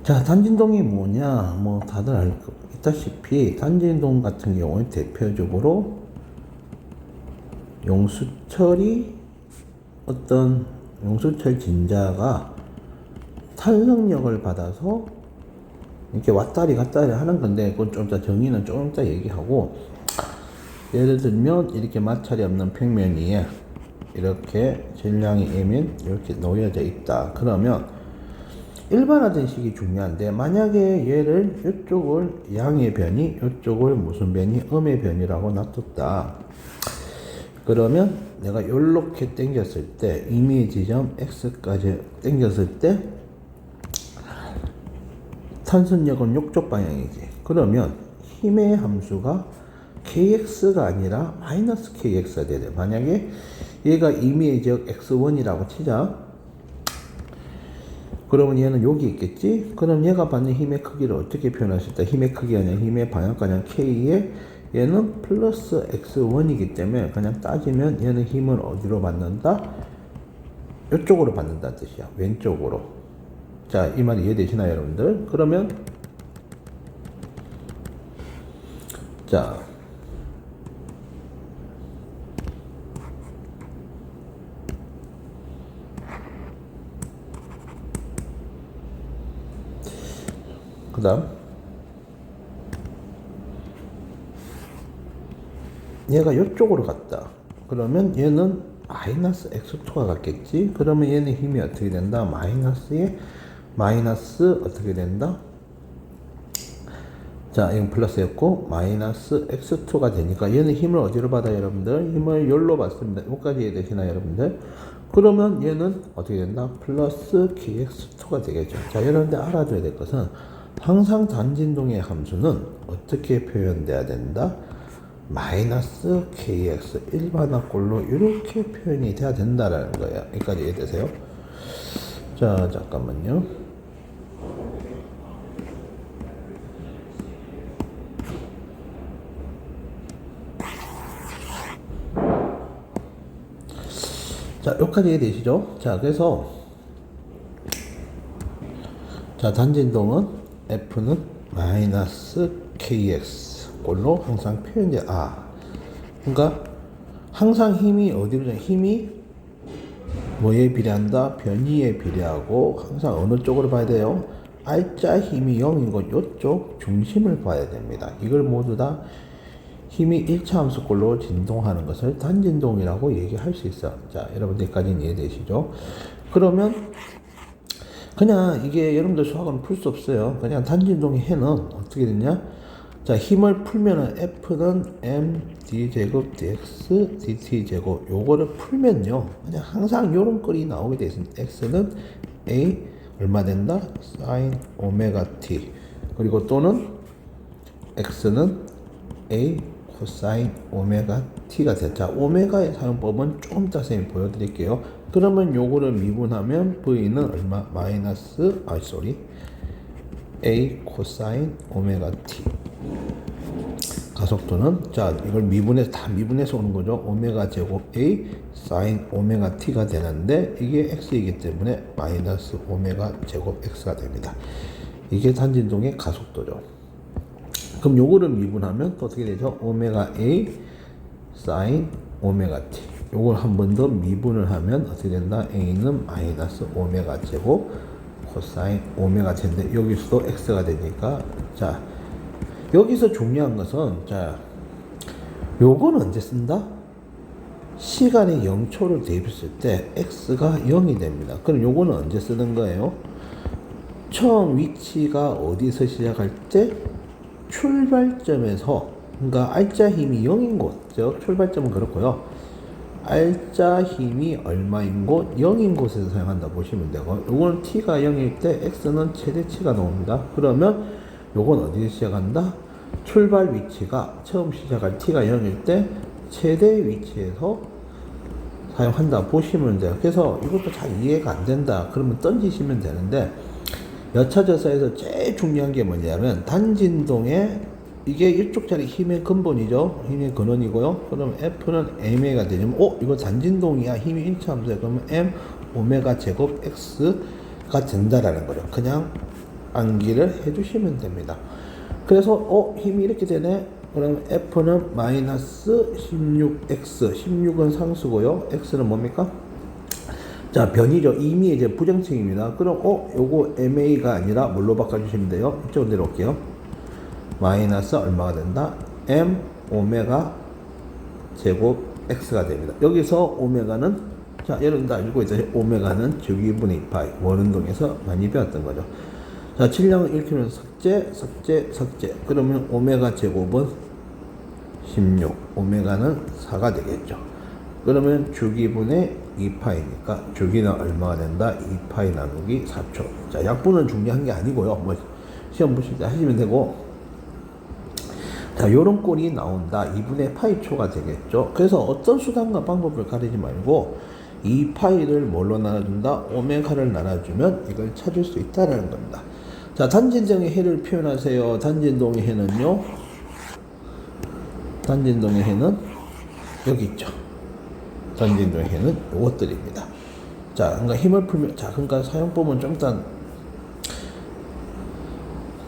자, 단진동이 뭐냐? 뭐 다들 알고 있다시피 단진동 같은 경우에 대표적으로 용수철 진자가 탄력력을 받아서 이렇게 왔다리 갔다리 하는 건데, 그건 좀 이따 정의는 좀 이따 얘기하고, 예를 들면 이렇게 마찰이 없는 평면 위에 이렇게 질량이 M인 이렇게 놓여져 있다. 그러면 일반화된 식이 중요한데, 만약에 얘를 이쪽을 양의 변이, 이쪽을 무슨 변이, 음의 변이라고 놔뒀다. 그러면 내가 이렇게 당겼을 때, 임의 지점 X까지 당겼을 때 탄선력은 이쪽 방향이지. 그러면 힘의 함수가 kx가 아니라 마이너스 kx가 돼야 돼. 만약에 얘가 임의 지역 x1이라고 치자. 그러면 얘는 여기 있겠지? 그럼 얘가 받는 힘의 크기를 어떻게 표현할 수 있다? 힘의 크기가 아니라 힘의 방향가량 k에 얘는 플러스 x1이기 때문에 그냥 따지면 얘는 힘을 어디로 받는다? 이쪽으로 받는다는 뜻이야. 왼쪽으로. 자, 이 말이 이해되시나요, 여러분들? 그러면 자, 그 다음 얘가 이쪽으로 갔다. 그러면 얘는 마이너스 x2가 갔겠지. 그러면 얘는 힘이 어떻게 된다? 마이너스에 마이너스 어떻게 된다? 자, 이건 플러스였고 마이너스 x2가 되니까 얘는 힘을 어디로 받아요, 여러분들? 힘을 여기로 받습니다. 여기까지 이해되시나요, 여러분들? 그러면 얘는 어떻게 된다? 플러스 kx2가 되겠죠. 자, 여러분들 알아둬야 될 것은 항상 단진동의 함수는 어떻게 표현돼야 된다? 마이너스 kx 일반화꼴로 이렇게 표현이 돼야 된다라는 거예요. 여기까지 이해되세요? 자, 잠깐만요. 자, 여기까지 이해되시죠? 자, 그래서 자, 단진동은 f는 마이너스 kx 꼴로 항상 표현돼. 그러니까 항상 힘이 어디로 돼? 힘이 뭐에 비례한다? 변이에 비례하고 항상 어느 쪽으로 봐야 돼요? R자 힘이 0인 것 이쪽 중심을 봐야 됩니다. 이걸 모두 다 힘이 1차 함수꼴로 진동하는 것을 단진동이라고 얘기할 수 있어. 자, 여러분들까지는 이해되시죠? 그러면 그냥 이게 여러분들 수학은 풀 수 없어요. 그냥 단진동의 해는 어떻게 되냐? 자, 힘을 풀면은 F는 M d제곱 dx dt제곱 요거를 풀면요, 그냥 항상 요런 꼴이 나오게 되어 있습니다. X는 A 얼마 된다? sin 오메가 t. 그리고 또는 X는 A 코사인 오메가 t가 돼. 자, 오메가의 사용법은 좀 이따 선생님이 보여드릴게요. 그러면 요거를 미분하면 V는 얼마? 마이너스 A 코사인 오메가 t. 가속도는, 자, 이걸 다 미분해서 오는 거죠. 오메가 제곱 A 사인 오메가 t가 되는데 이게 x이기 때문에 마이너스 오메가 제곱 x가 됩니다. 이게 단진동의 가속도죠. 그럼 요거를 미분하면 또 어떻게 되죠? 오메가 A 사인 오메가 t. 요걸 한 번 더 미분을 하면 어떻게 된다? A는 마이너스 오메가 제곱 코사인 오메가 t인데 여기서도 x가 되니까, 자, 여기서 중요한 것은, 자, 요건 언제 쓴다? 시간에 0초를 대입했을 때 x가 0이 됩니다. 그럼 요거는 언제 쓰는 거예요? 처음 위치가 어디서 시작할 때? 출발점에서, 그러니까 R자 힘이 0인 곳, 즉 출발점은 그렇고요. R자 힘이 얼마인 곳? 0인 곳에서 사용한다 보시면 되고, 요거는 t가 0일 때 x는 최대치가 나옵니다. 그러면 요건 어디서 시작한다? 출발 위치가 처음 시작할 t가 0일 때 최대 위치에서 사용한다 보시면 돼요. 그래서 이것도 잘 이해가 안 된다 그러면 던지시면 되는데, 여차저차해서 제일 중요한 게 뭐냐면 단진동에 이게 이쪽짜리 힘의 근본이죠. 힘의 근원이고요. 그럼 F는 M가 되냐면, 이거 단진동이야. 힘이 1차 함수야. 그러면 M 오메가 제곱 X가 된다라는 거죠. 그냥 암기를 해주시면 됩니다. 그래서 힘이 이렇게 되네. 그럼 F는 마이너스 16x, 16은 상수고요. x는 뭡니까? 자, 변이죠. 이미 이제 부정책입니다. 그럼 요거 MA가 아니라 뭘로 바꿔주시면 돼요? 이쪽으로 내려올게요. 마이너스 얼마가 된다? M 오메가 제곱 x가 됩니다. 여기서 오메가는, 자, 여러분 다 알고 있죠? 오메가는 주기분의 2파이, 원운동에서 많이 배웠던 거죠. 자, 질량을 이렇게 하면 삭제. 그러면 오메가 제곱은 16, 오메가는 4가 되겠죠. 그러면 주기분의 2파이니까 주기는 얼마가 된다? 2파이 나누기 4초. 자, 약분은 중요한 게 아니고요. 뭐 시험 보실 때 하시면 되고. 자, 요런 꼴이 나온다. 2분의 파이초가 되겠죠. 그래서 어떤 수단과 방법을 가리지 말고 2파이를 뭘로 나눠준다? 오메가를 나눠주면 이걸 찾을 수 있다는 겁니다. 자, 단진동의 해를 표현하세요. 단진동의 해는요. 단진동의 해는 여기 있죠. 단진동의 해는 요것들입니다. 자, 그러니까 힘을 풀면, 자, 그러니까 사용법은 좀 일단,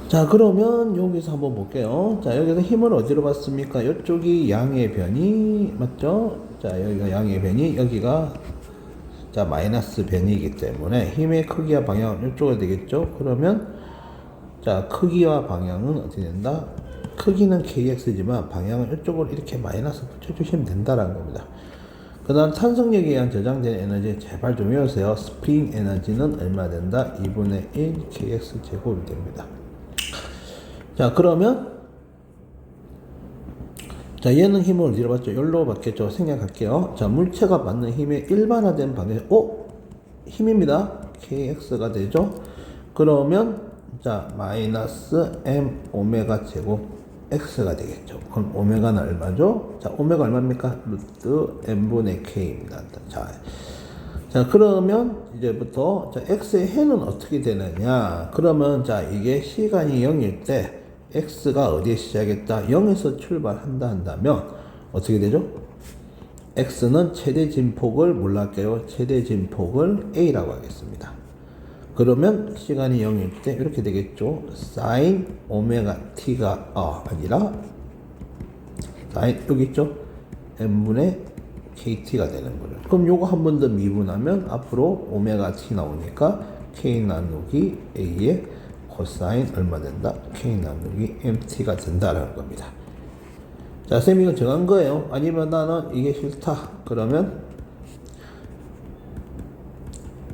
자, 그러면 여기서 한번 볼게요. 자, 여기서 힘을 어디로 받습니까? 이쪽이 양의 변이, 맞죠? 자, 여기가 양의 변이, 여기가, 자, 마이너스 변이이기 때문에 힘의 크기와 방향은 이쪽으로 되겠죠? 그러면, 자, 크기와 방향은 어떻게 된다? 크기는 kx지만 방향은 이쪽으로 이렇게 마이너스 붙여주시면 된다라는 겁니다. 그 다음 탄성력에 의한 저장된 에너지 제발 좀 외우세요. 스프링 에너지는 얼마 된다? 2분의 1 kx 제곱이 됩니다. 자, 그러면, 자, 얘는 힘을 어디로 받죠? 여기로 받겠죠? 생략할게요. 자, 물체가 받는 힘의 일반화된 방향, 힘입니다. kx가 되죠? 그러면, 자, 마이너스 m 오메가 제곱 x가 되겠죠. 그럼 오메가는 얼마죠? 자, 오메가 얼마입니까? 루트 m분의 k입니다. 자, 그러면 이제부터, 자, x의 해는 어떻게 되느냐? 그러면, 자, 이게 시간이 0일 때 x가 어디에 시작했다? 0에서 출발한다 한다면 어떻게 되죠? x는 최대 진폭을 몰랄게요. 최대 진폭을 a라고 하겠습니다. 그러면 시간이 0일 때 이렇게 되겠죠. sin 오메가 t가 아니라 sin 여기 있죠. m분의 kt가 되는 거죠. 그럼 요거 한 번 더 미분하면 앞으로 오메가 t 나오니까 k 나누기 a의 코사인 얼마 된다? k 나누기 mt가 된다라는 겁니다. 자, 쌤이 이거 정한 거예요. 아니면 나는 이게 싫다. 그러면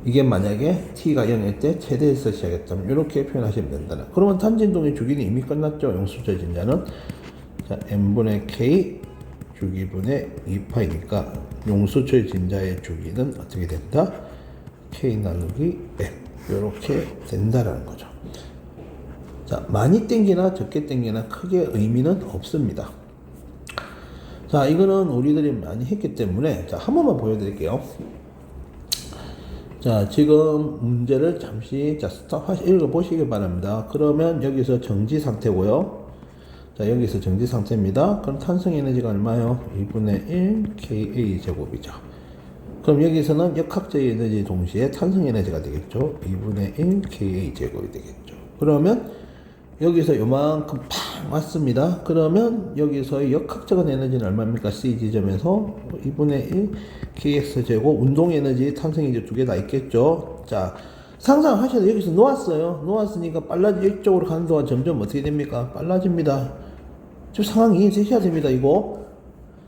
이게 만약에 t가 0일 때 최대에서 시작했다면 이렇게 표현하시면 된다. 그러면 탄진동의 주기는 이미 끝났죠. 용수철 진자는. 자, m분의 k 주기분의 2파이니까 용수철 진자의 주기는 어떻게 된다? k 나누기 m 이렇게 된다라는 거죠. 자, 많이 땡기나 적게 땡기나 크게 의미는 없습니다. 자, 이거는 우리들이 많이 했기 때문에 자, 한 번만 보여드릴게요. 자, 지금 문제를 잠시 자, 읽어보시기 바랍니다. 그러면 여기서 정지 상태고요. 자, 여기서 정지 상태입니다. 그럼 탄성 에너지가 얼마요? 2분의 1 ka 제곱이죠. 그럼 여기서는 역학적 에너지 동시에 탄성 에너지가 되겠죠. 2분의 1 ka 제곱이 되겠죠. 그러면 여기서 요만큼 팍 왔습니다. 그러면 여기서의 역학적인 에너지는 얼마입니까? C 지점에서 2분의 1 kx 제곱 운동 에너지, 탄성 에너지 두 개 다 있겠죠. 자, 상상하셔도 여기서 놓았어요. 놓았으니까 이쪽으로 가는 동안 점점 어떻게 됩니까? 빨라집니다. 지금 상황 이해되셔야 됩니다, 이거.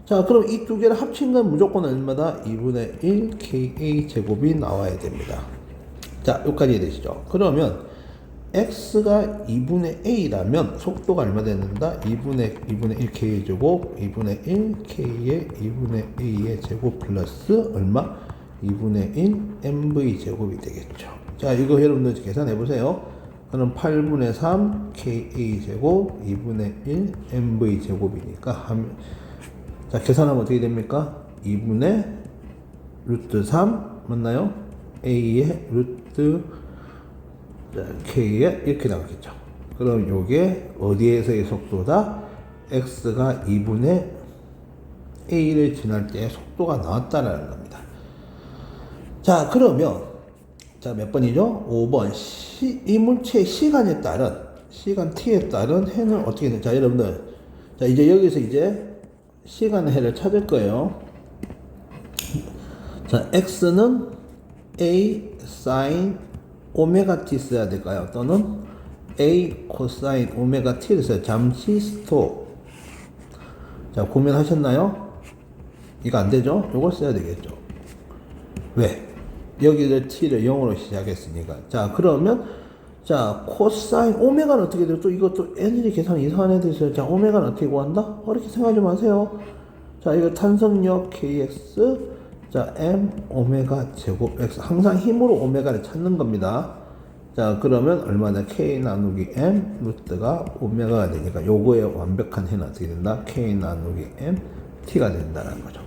자, 그럼 이 두 개를 합친 건 무조건 얼마다? 2분의 1 ka 제곱이 나와야 됩니다. 자, 여기까지 이해되시죠? 그러면 x가 2분의 a라면 속도가 얼마 되는다? 2분의 1 k 제곱 2분의 1 k의 2분의 a의 제곱 플러스 얼마? 2분의 1 mv 제곱이 되겠죠. 자, 이거 여러분들 계산해 보세요. 그럼 8분의 3 ka 제곱 2분의 1 mv 제곱이니까 자, 계산하면 어떻게 됩니까? 2분의 루트 3 맞나요? a의 루트 k에 이렇게 나오겠죠. 그럼 요게 어디에서의 속도다? x가 2분의 a를 지날 때 속도가 나왔다는 겁니다. 자, 그러면 자, 몇 번이죠? 5번. 이 물체의 시간에 따른, 시간 t에 따른 해는 어떻게 되냐. 자, 여러분들. 자, 이제 여기서 이제 시간의 해를 찾을 거예요. 자, x는 a sin 오메가 t 써야 될까요? 또는 a 코사인 오메가 t를 써야 잠시 스톱. 자, 고민하셨나요? 이거 안 되죠? 이걸 써야 되겠죠. 왜? 여기를 t를 0으로 시작했으니까. 자, 그러면 자, 코사인 오메가는 어떻게 돼요? 또 이것도 애들이 계산 이상한 애들이 있어요. 자, 오메가는 어떻게 구한다? 어렵게 생각하지 마세요. 자, 이거 탄성력 kx, 자, m 오메가 제곱 x. 항상 힘으로 오메가를 찾는 겁니다. 자, 그러면 얼마나 k 나누기 m 루트가 오메가가 되니까 요거의 완벽한 해는 어떻게 된다? k 나누기 m t가 된다는 거죠.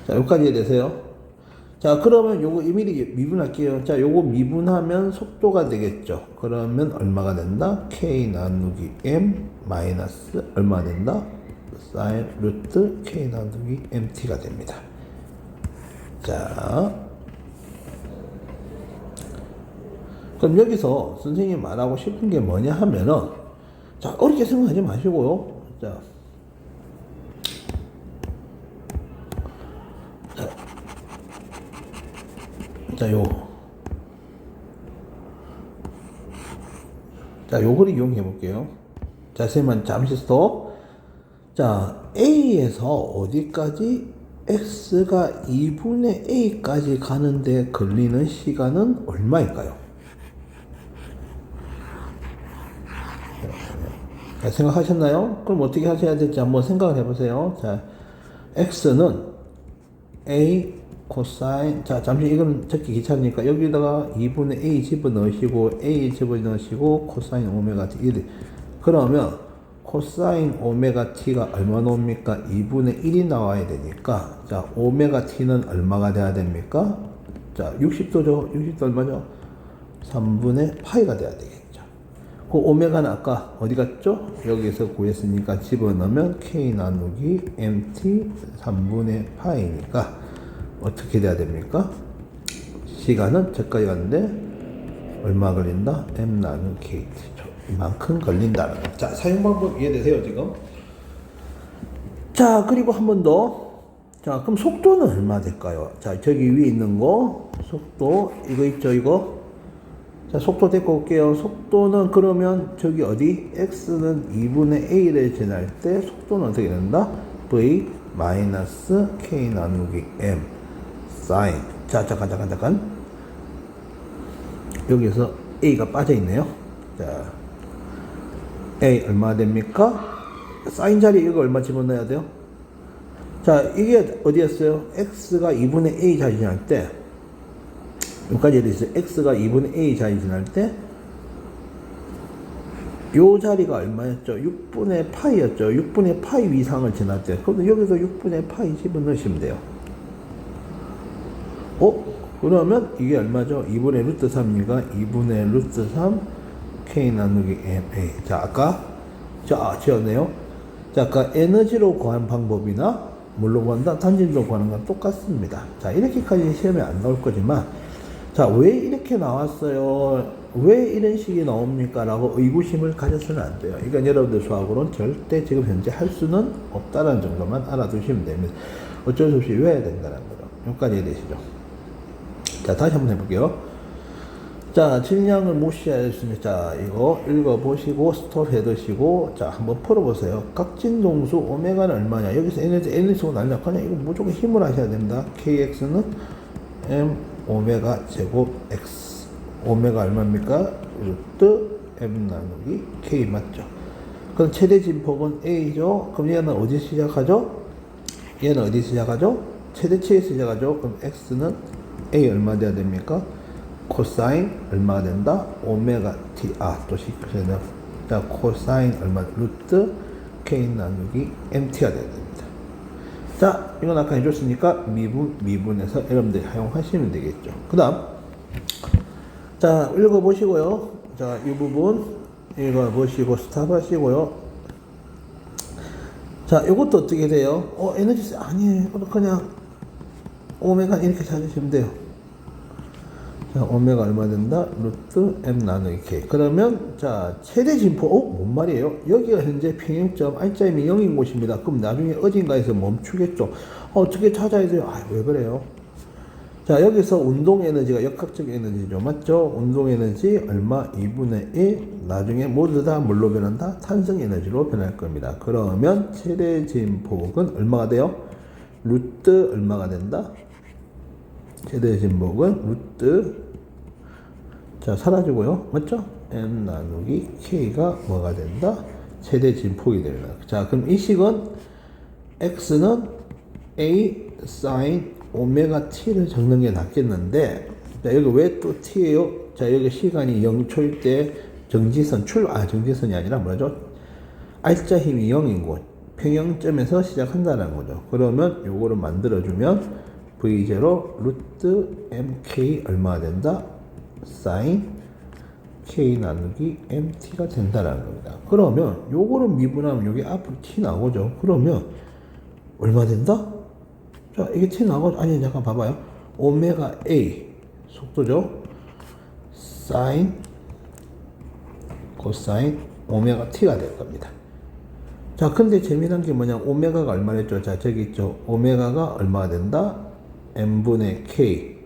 자, 여기까지 이해되세요? 자, 그러면 요거 미리 미분할게요. 자, 요거 미분하면 속도가 되겠죠. 그러면 얼마가 된다? k 나누기 m 마이너스 얼마 된다? 사인 루트 k 나누기 mt가 됩니다. 자, 그럼 여기서 선생님이 말하고 싶은 게 뭐냐 하면은, 자, 어렵게 생각하지 마시고요. 자, 요거를 이용해 볼게요. 자, 선생님은 잠시 스톱. 자, A에서 어디까지? X가 2분의 A까지 가는데 걸리는 시간은 얼마일까요? 자, 생각하셨나요? 그럼 어떻게 하셔야 될지 한번 생각을 해보세요. 자, X는 A 코사인, 자, 잠시 이건 적기 귀찮으니까 여기다가 2분의 A 집어넣으시고 A 집어넣으시고 코사인 오메가 t 1. 그러면 코사인 오메가 t가 얼마 나옵니까? 2분의 1이 나와야 되니까, 자, 오메가 t는 얼마가 돼야 됩니까? 자, 60도죠. 60도 얼마죠? 3분의 파이가 돼야 되겠죠. 그 오메가는 아까 어디 갔죠? 여기서 구했으니까 집어넣으면 k 나누기 mt 3분의 파이니까 어떻게 돼야 됩니까? 시간은 저까지 갔는데 얼마 걸린다? m 나누기 kt죠. 이만큼 걸린다는 거. 자, 사용 방법 이해되세요, 지금? 자, 그리고 한 번 더. 자, 그럼 속도는 얼마 될까요? 자, 저기 위에 있는 거, 속도, 이거 있죠, 이거? 자, 속도 데리고 올게요. 속도는 그러면 저기 어디? x는 2분의 a를 지날 때 속도는 어떻게 된다? v 마이너스 k 나누기 m 사인. 자, 잠깐. 여기서 a가 빠져 있네요. 자, a 얼마 됩니까? 사인 자리 이거 얼마 집어넣어야 돼요? 자, 이게 어디였어요? x가 2분의 a 자리 지날 때, 여기까지 있어요. x가 2분의 a 자리 지날 때, 요 자리가 얼마였죠? 6분의 파이였죠. 6분의 파이 위상을 지날 때. 그럼 여기서 6분의 파이 집어넣으시면 돼요. 그러면 이게 얼마죠? 2분의 루트 3이니까 2분의 루트 3 k 나누기 ma. 자, 아까 지었네요. 자, 아까 에너지로 구한 방법이나 뭘로 구한다? 단진으로 구하는 건 똑같습니다. 자, 이렇게까지 시험에 안 나올 거지만, 자, 왜 이렇게 나왔어요? 왜 이런 식이 나옵니까? 라고 의구심을 가져서는 안 돼요. 그러니까 여러분들 수학으로는 절대 지금 현재 할 수는 없다는 정도만 알아두시면 됩니다. 어쩔 수 없이 외워야 된다는 거죠. 여기까지 이해되시죠? 자, 다시 한번 해볼게요. 자, 질량을 무시하였습니다. 자, 이거 읽어보시고 스톱 해두시고, 자, 한번 풀어보세요. 각진동수 오메가는 얼마냐? 여기서 N 쓰고 날려. 그냥 이거 무조건 힘을 하셔야 됩니다. KX는 M 오메가 제곱 X. 오메가 얼마입니까? 루트 M 나누기 K 맞죠? 그럼 최대 진폭은 A죠? 그럼 얘는 어디 시작하죠? 얘는 어디 시작하죠? 최대치에서 시작하죠? 그럼 X는 A 얼마 돼야 됩니까? 코사인 얼마가 된다? 오메가 t. 또 시켜야 돼요. 자, 코사인 얼마? 루트 k 나누기 mt가 돼야 됩니다. 자, 이건 아까 해줬으니까 미분해서 여러분들이 사용하시면 되겠죠. 그 다음, 자, 읽어보시고요. 자, 이 부분 읽어보시고 스탑 하시고요. 자, 이것도 어떻게 돼요? 에너지 아니에요. 그냥 오메가 이렇게 찾으시면 돼요. 자, 오메가 얼마 된다? 루트 m 나누기 k. 그러면 자 최대 진포 뭔 말이에요? 여기가 현재 평행점 R점이 0인 곳입니다. 그럼 나중에 어딘가에서 멈추겠죠. 어떻게 찾아야 돼요? 왜 그래요? 자, 여기서 운동 에너지가 역학적 에너지죠. 맞죠? 운동 에너지 얼마? 2분의 1. 나중에 모두 다 뭘로 변한다? 탄성 에너지로 변할 겁니다. 그러면 최대 진폭은 얼마가 돼요? 루트 얼마가 된다? 최대 진폭은 루트 자 사라지고요. 맞죠? m 나누기 k가 뭐가 된다? 최대 진폭이 됩니다. 자, 그럼 이 식은 x는 a sin 오메가 t를 적는 게 낫겠는데, 자, 여기 왜 또 t예요? 자, 여기 시간이 0초일 때 정지선이 아니라 뭐죠? R자 힘이 0인 곳, 평형점에서 시작한다는 거죠. 그러면 요거를 만들어주면 V0 루트 mk 얼마가 된다? sin k 나누기 mt가 된다라는 겁니다. 그러면 요거를 미분하면 여기 앞으로 t 나오죠. 그러면 얼마 된다? 자, 이게 t 나오죠. 아니, 잠깐 봐봐요. 오메가 a 속도죠. sin 코사인 오메가 t가 될 겁니다. 자, 근데 재미난 게 뭐냐? 오메가가 얼마랬죠? 자, 저기 있죠. 오메가가 얼마가 된다? m분의 k.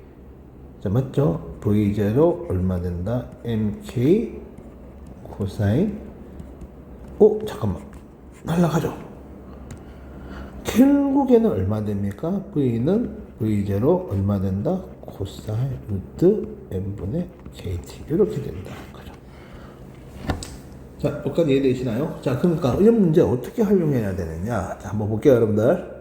자, 맞죠? v0 얼마 된다? mk 코사인. 잠깐만. 날라가죠. 결국에는 얼마 됩니까? v는 v0 얼마 된다? 코사인 루트 m분의 kt. 이렇게 된다는 거죠. 자, 여기까지 이해되시나요? 자, 그러니까 이런 문제 어떻게 활용해야 되느냐? 자, 한번 볼게요, 여러분들.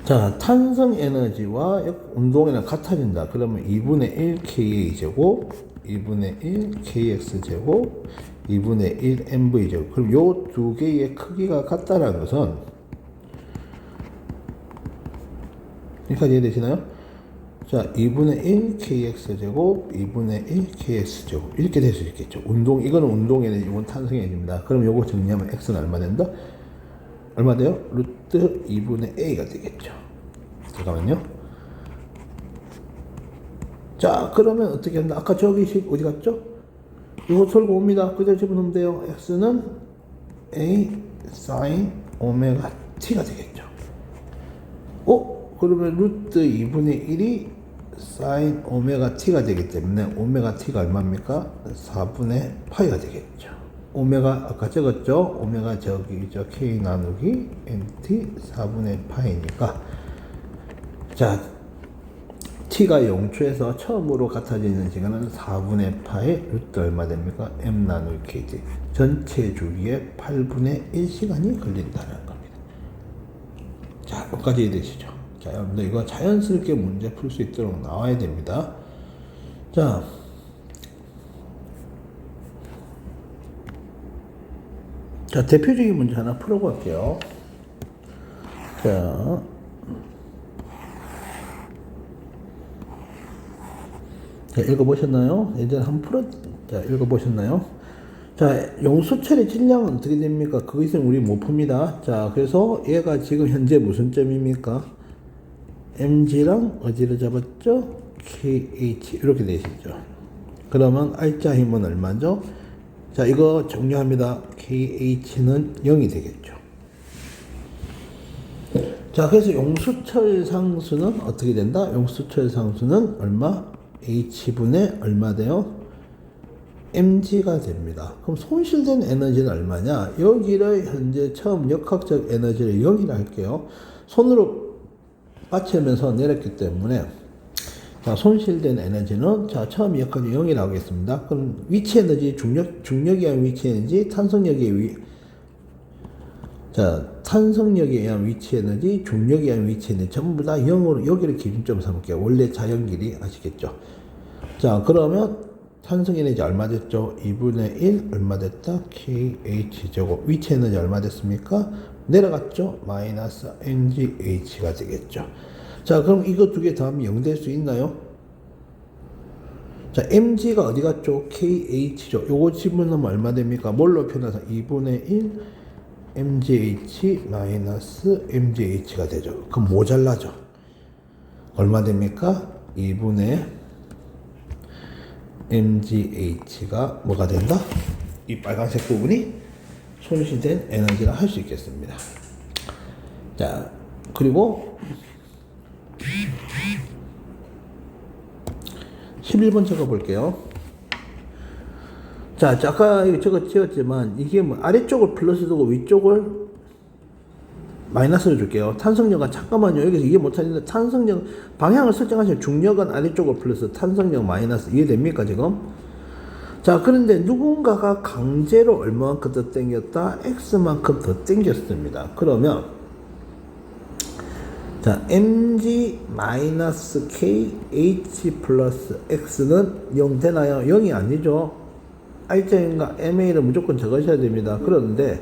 자, 탄성 에너지와 운동 에너지 같아진다. 그러면 2분의 1 ka 제곱, 2분의 1 kx 제곱, 2분의 1 mv 제곱. 그럼 요 두 개의 크기가 같다라는 것은, 여기까지 이해되시나요? 자, 2분의 1 kx 제곱, 2분의 1 ks 제곱. 이렇게 될 수 있겠죠. 이거는 운동 에너지, 이건 탄성 에너지입니다. 그럼 요거 정리하면 x는 얼마 된다? 얼마 돼요? 루트 2분의 a가 되겠죠. 잠깐만요. 자, 그러면 어떻게 한다? 아까 저기 식 어디 갔죠? 이거 설고 옵니다. 그대로 집어넣으면 돼요. x는 a sin 오메가 t가 되겠죠. 그러면 루트 2분의 1이 sin 오메가 t가 되기 때문에 오메가 t가 얼마입니까? 4분의 파이가 되겠죠. 오메가 아까 적었죠? 오메가 저기죠. k 나누기 mt 4분의 파이니까, 자, t가 0초에서 처음으로 같아지는 시간은 4분의 파이 루트 얼마 됩니까? m 나누기 kT. 전체 주기에 8분의 1시간이 걸린다는 겁니다. 자, 여기까지 이해되시죠? 자, 여러분들 이거 자연스럽게 문제 풀 수 있도록 나와야 됩니다. 자, 대표적인 문제 하나 풀어볼게요. 자, 읽어보셨나요? 예전에 읽어보셨나요? 자, 용수철의 질량은 어떻게 됩니까? 그것은 우리 못 풉니다. 자, 그래서 얘가 지금 현재 무슨 점입니까? mg랑 어디를 잡았죠? kh. 이렇게 되시죠. 그러면 R자 힘은 얼마죠? 자, 이거 정리합니다. KH는 0이 되겠죠. 자, 그래서 용수철 상수는 어떻게 된다? 용수철 상수는 얼마? H분의 얼마 돼요? mg가 됩니다. 그럼 손실된 에너지는 얼마냐? 여기를 현재 처음 역학적 에너지를 0이라 할게요. 손으로 받치면서 내렸기 때문에, 자, 손실된 에너지는, 자, 처음 역학적 0이라고 하겠습니다. 그럼 위치 에너지, 중력에 의한 위치 에너지, 탄성력에 의한 위치 에너지, 중력에 의한 위치 에너지, 전부 다 0으로 여기를 기준점 삼을게요. 원래 자연길이 아시겠죠? 자, 그러면 탄성 에너지 얼마 됐죠? 2분의 1 얼마 됐다? kh 제곱. 위치 에너지 얼마 됐습니까? 내려갔죠? 마이너스 mgh가 되겠죠. 자, 그럼 이거 두 개 더하면 0 될 수 있나요? 자, mg가 어디 갔죠? kh죠. 요거 집어넣으면 얼마 됩니까? 뭘로 표현해서 2분의 1 mgh 마이너스 mgh가 되죠. 그럼 모자라죠. 얼마 됩니까? 2분의 mgh가 뭐가 된다? 이 빨간색 부분이 손실된 에너지라 할 수 있겠습니다. 자, 그리고 11번 적어볼게요. 자, 아까 저거 지었지만 이게 뭐 아래쪽을 플러스 두고 위쪽을 마이너스를 줄게요. 탄성력은 잠깐만요. 여기서 이해 못하는데 탄성력 방향을 설정하시면 중력은 아래쪽을 플러스 탄성력 마이너스 이해됩니까 지금? 자, 그런데 누군가가 강제로 얼마만큼 더 당겼다? X만큼 더 당겼습니다. 그러면 자, mg-k h 플러스 x는 0 되나요? 0이 아니죠. i자인가 ma를 무조건 적으셔야 됩니다. 그런데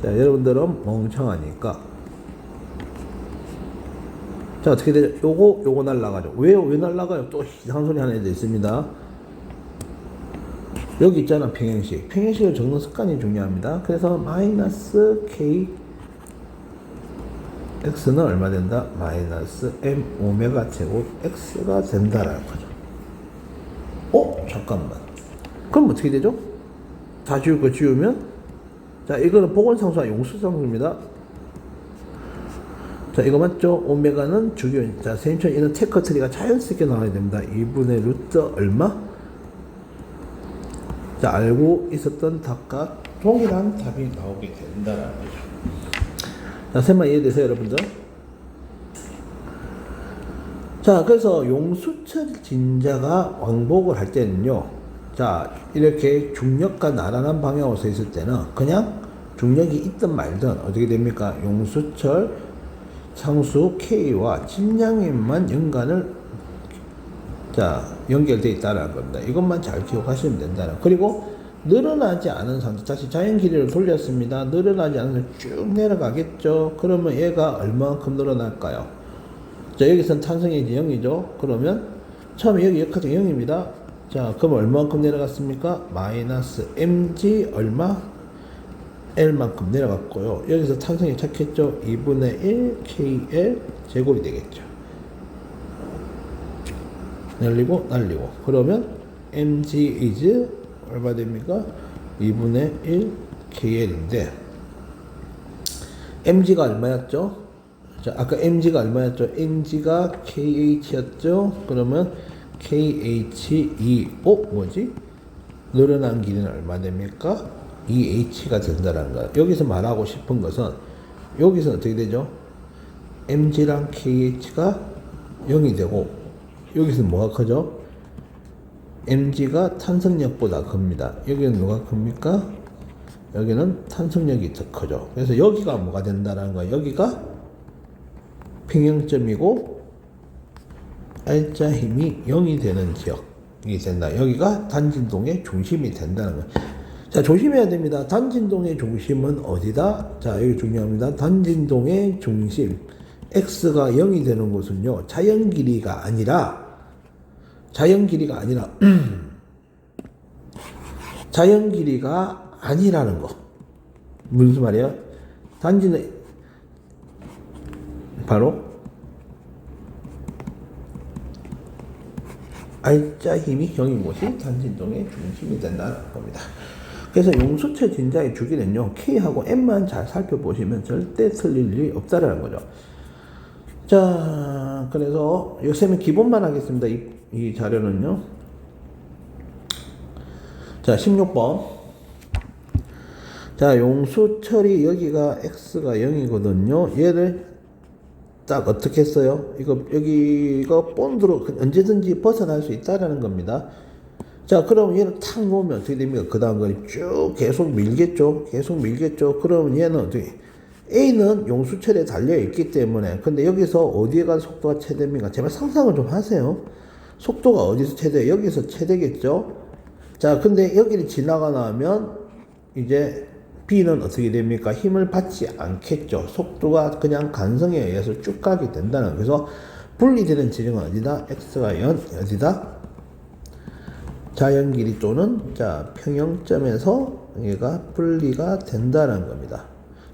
자, 여러분들은 멍청하니까 자, 어떻게 되죠? 요거 날라가죠. 왜 날라가요? 또 이상한 소리 하는 애들 있습니다. 여기 있잖아, 평행식. 평행식을 적는 습관이 중요합니다. 그래서 마이너스 k x는 얼마 된다? 마이너스 m 오메가 제곱 x가 된다라는 거죠. 잠깐만. 그럼 어떻게 되죠? 다 지울 거 지우면 자, 이거는 보건상수와 용수상수입니다. 자, 이거 맞죠? 오메가는 주기원. 자, 선생님처럼 이런 테크트리가 자연스럽게 나와야 됩니다. 2분의 루트 얼마? 자, 알고 있었던 답과 동일한 답이 나오게 된다라는 거죠. 자, 셈만 이해되세요, 여러분들? 자, 그래서 용수철 진자가 왕복을 할 때는요, 자, 이렇게 중력과 나란한 방향으로 서 있을 때는 그냥 중력이 있든 말든 어떻게 됩니까? 용수철 상수 K와 질량에만 연결되어 있다는 겁니다. 이것만 잘 기억하시면 된다는. 그리고 늘어나지 않은 상태, 다시 자연 길이를 돌렸습니다. 늘어나지 않은 상태 쭉 내려가겠죠. 그러면 얘가 얼마만큼 늘어날까요? 자, 여기서는 탄성이 0이죠. 그러면 처음에 여기 역학적 0입니다. 자, 그럼 얼마만큼 내려갔습니까? 마이너스 mg 얼마? L만큼 내려갔고요. 여기서 탄성이 착했죠. 2분의 1 KL 제곱이 되겠죠. 날리고 그러면 mg is 얼마 됩니까? 2분의 1 KL인데 mg가 얼마였죠? 자, 아까 mg가 얼마였죠? mg가 kh였죠? 그러면 kh2 뭐지? 늘어난 길이는 얼마 됩니까? 2h가 된다는 거예요. 여기서 말하고 싶은 것은 여기서 어떻게 되죠? mg랑 kh가 0이 되고 여기서는 뭐가 크죠? mg가 탄성력보다 큽니다. 여기는 누가 큽니까? 여기는 탄성력이 더 크죠. 그래서 여기가 뭐가 된다는 거예요? 여기가 평형점이고 R자 힘이 0이 되는 지역이 된다. 여기가 단진동의 중심이 된다는 거예요. 자, 조심해야 됩니다. 단진동의 중심은 어디다? 자, 여기 중요합니다. 단진동의 중심 x가 0이 되는 곳은요, 자연 길이가 아니라 자연 길이가 아니라는 거. 무슨 말이에요? 단지는 바로 R자 힘이 0인 곳이 단진동의 중심이 된다는 겁니다. 그래서 용수체 진자의 주기는요, K하고 M만 잘 살펴보시면 절대 틀릴 일이 없다라는 거죠. 자, 그래서 요새는 기본만 하겠습니다. 이 자료는요. 자, 16번. 자, 용수철이 여기가 X가 0이거든요. 얘를 딱 어떻게 했어요? 여기가 본드로 언제든지 벗어날 수 있다라는 겁니다. 자, 그럼 얘를 탁 놓으면 어떻게 됩니까? 그 다음 거리 쭉 계속 밀겠죠? 그러면 얘는 어떻게? A는 용수철에 달려있기 때문에, 근데 여기서 어디에 간 속도가 최대입니까? 제발 상상을 좀 하세요. 속도가 어디서 최대? 여기서 최대겠죠? 자, 근데 여기를 지나가 나면 이제 B는 어떻게 됩니까? 힘을 받지 않겠죠. 속도가 그냥 간성에 의해서 쭉 가게 된다는. 그래서 분리되는 지점은 어디다? X가 어디다? 자연 길이 또는 자 평형점에서 얘가 분리가 된다는 겁니다.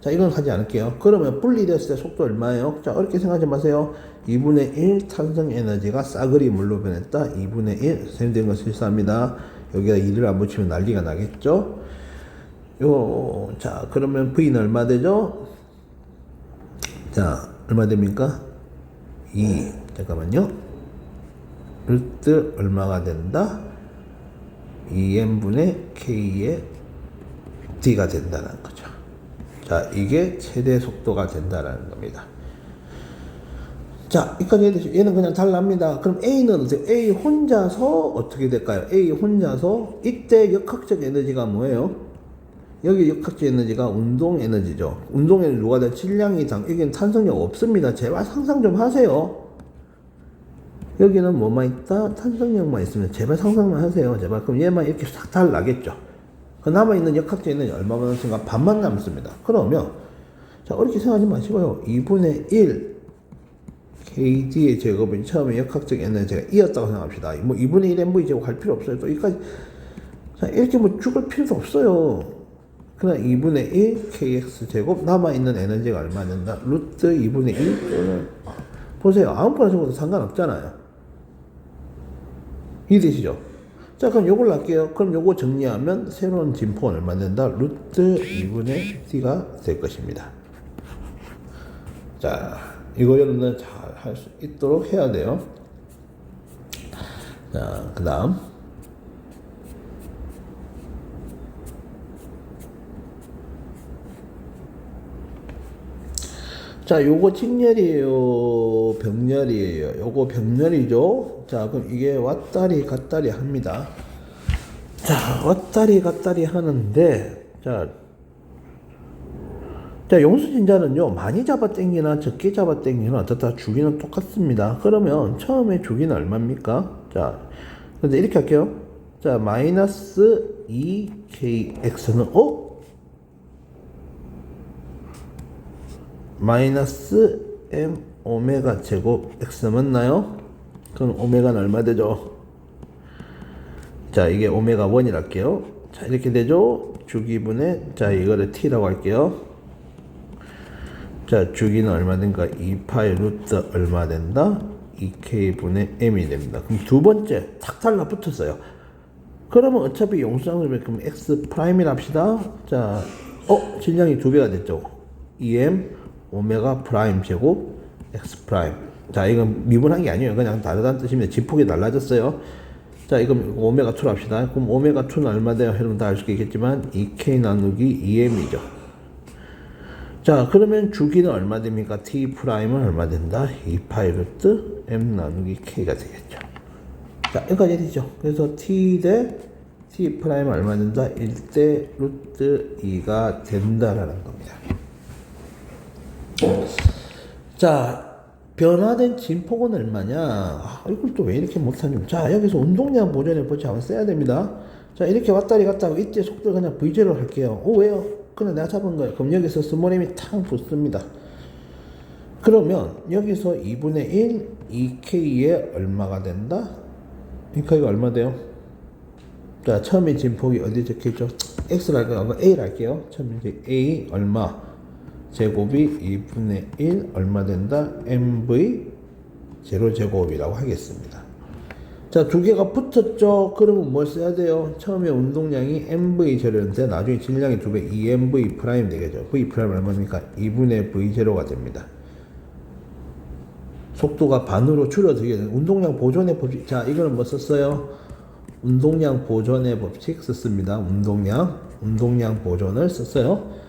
자, 이건 하지 않을게요. 그러면 분리됐을 때 속도 얼마예요? 자, 어렵게 생각하지 마세요. 2분의 1 탄성 에너지가 싸그리 물로 변했다. 2분의 1. 선생님 된 거 실수합니다. 여기다 2를 안 붙이면 난리가 나겠죠? 자, 그러면 V는 얼마 되죠? 자, 얼마 됩니까? 2. 잠깐만요. 루트 얼마가 된다? 2n분의 k의 d가 된다는 거죠. 자, 이게 최대 속도가 된다는 겁니다. 자, 여기까지 얘는 그냥 달랍니다. 그럼 A는 어때요? A 혼자서 어떻게 될까요? A 혼자서 이때 역학적 에너지가 뭐예요? 여기 역학적 에너지가 운동 에너지죠. 운동 에너지 누가 돼? 질량이 여기는 탄성력 없습니다. 제발 상상 좀 하세요. 여기는 뭐만 있다? 탄성력만 있으면 제발 상상만 하세요. 제발. 그럼 얘만 이렇게 싹 달라겠죠. 그 남아있는 역학적 에너지 얼마만 남습니까? 반만 남습니다. 그러면 자, 어렵게 생각하지 마시고요. 2분의 1 KD의 제곱은 처음에 역학적 에너지가 이었다고 생각합시다. 뭐 2분의 1 MV 제곱 할 필요 없어요. 또 여기까지 자, 이렇게 뭐 죽을 필요도 없어요. 그냥 2분의 1 KX 제곱 남아있는 에너지가 얼마 된다? 루트 2분의 1 또는 보세요. 아무거나 적어도 상관없잖아요. 이해되시죠? 자, 그럼 요걸 할게요. 그럼 요거 정리하면 새로운 진포는 얼마 된다? 루트 2분의 D가 될 것입니다. 자, 이거 여러분들 잘 할 수 있도록 해야 돼요. 자, 그 다음. 자, 요거 직렬이에요? 병렬이에요? 요거 병렬이죠? 자, 그럼 이게 왔다리 갔다리 합니다. 자, 왔다리 갔다리 하는데, 자, 용수진자는요, 많이 잡아 당기나 적게 잡아 당기나 어떻다 주기는 똑같습니다. 그러면 처음에 주기는 얼마입니까? 자, 근데 이렇게 할게요. 자, 마이너스 2kx는, 마이너스 m 오메가 제곱 x 맞나요? 그럼 오메가는 얼마 되죠? 자, 이게 오메가 1이라 할게요. 자, 이렇게 되죠? 주기분의, 자, 이거를 t라고 할게요. 자, 주기는 얼마 된가? 2파이 루트 얼마 된다? 2k분의 m이 됩니다. 그럼 두 번째 탁 달라붙었어요. 그러면 어차피 용수장을 그럼 x 프라임이라 합시다. 자, 질량이 2배가 됐죠? 2m 오메가 프라임 제곱 x 프라임. 자, 이건 미분한 게 아니에요. 그냥 다르다는 뜻입니다. 지폭이 달라졌어요. 자, 이건 오메가 2로 합시다. 그럼 오메가 2는 얼마 돼요? 여러분 다 알 수 있겠지만 2k 나누기 2m이죠. 자, 그러면 주기는 얼마 됩니까? t 프라임은 얼마 된다? 2파이 루트 m 나누기 k가 되겠죠. 자, 여기까지 되죠. 그래서 t 대 t 프라임은 얼마 된다? 1대 루트 2가 된다라는 겁니다. 자, 변화된 진폭은 얼마냐? 이걸 또 왜 이렇게 못하냐? 자, 여기서 운동량 보존의 법칙 한번 써야 됩니다. 자, 이렇게 왔다리 갔다 하고 이때 속도 그냥 V제로 할게요. 왜요? 그냥 내가 잡은 거예요. 그럼 여기서 스몰 m이 탕 붙습니다. 그러면 여기서 2분의 1 2k에 얼마가 된다? 그러니까 이거 얼마 돼요? 자, 처음에 진폭이 어디 적혀있죠? x를 할까요? a를 할게요. 처음에 이제 a 얼마? 제곱이 2분의 1 얼마 된다? mv 제로 제곱이라고 하겠습니다. 자, 두 개가 붙었죠? 그러면 뭘 써야 돼요? 처음에 운동량이 mv 제로인데 나중에 질량이 2배 2mv 프라임 되겠죠. v 프라임 얼마입니까? 2분의 v 제로가 됩니다. 속도가 반으로 줄어들게 되는 운동량 보존의 법칙. 자, 이거는 뭐 썼어요? 운동량 보존의 법칙 썼습니다. 운동량 보존을 썼어요.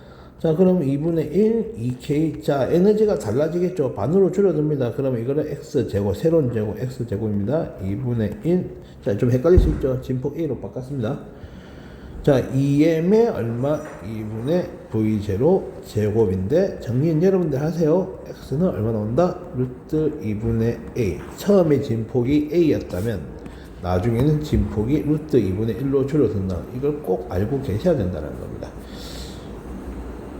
자, 그럼 2분의 1 2k. 자, 에너지가 달라지겠죠. 반으로 줄어듭니다. 그러면 이거는 x제곱, 새로운 제곱 x제곱입니다. 2분의 1. 자, 좀 헷갈릴 수 있죠. 진폭 a로 바꿨습니다. 자, 2m의 얼마? 2분의 v0 제곱인데 정리는 여러분들 하세요. x는 얼마 나온다? 루트 2분의 a. 처음에 진폭이 a였다면 나중에는 진폭이 루트 2분의 1로 줄어든다. 이걸 꼭 알고 계셔야 된다는 겁니다.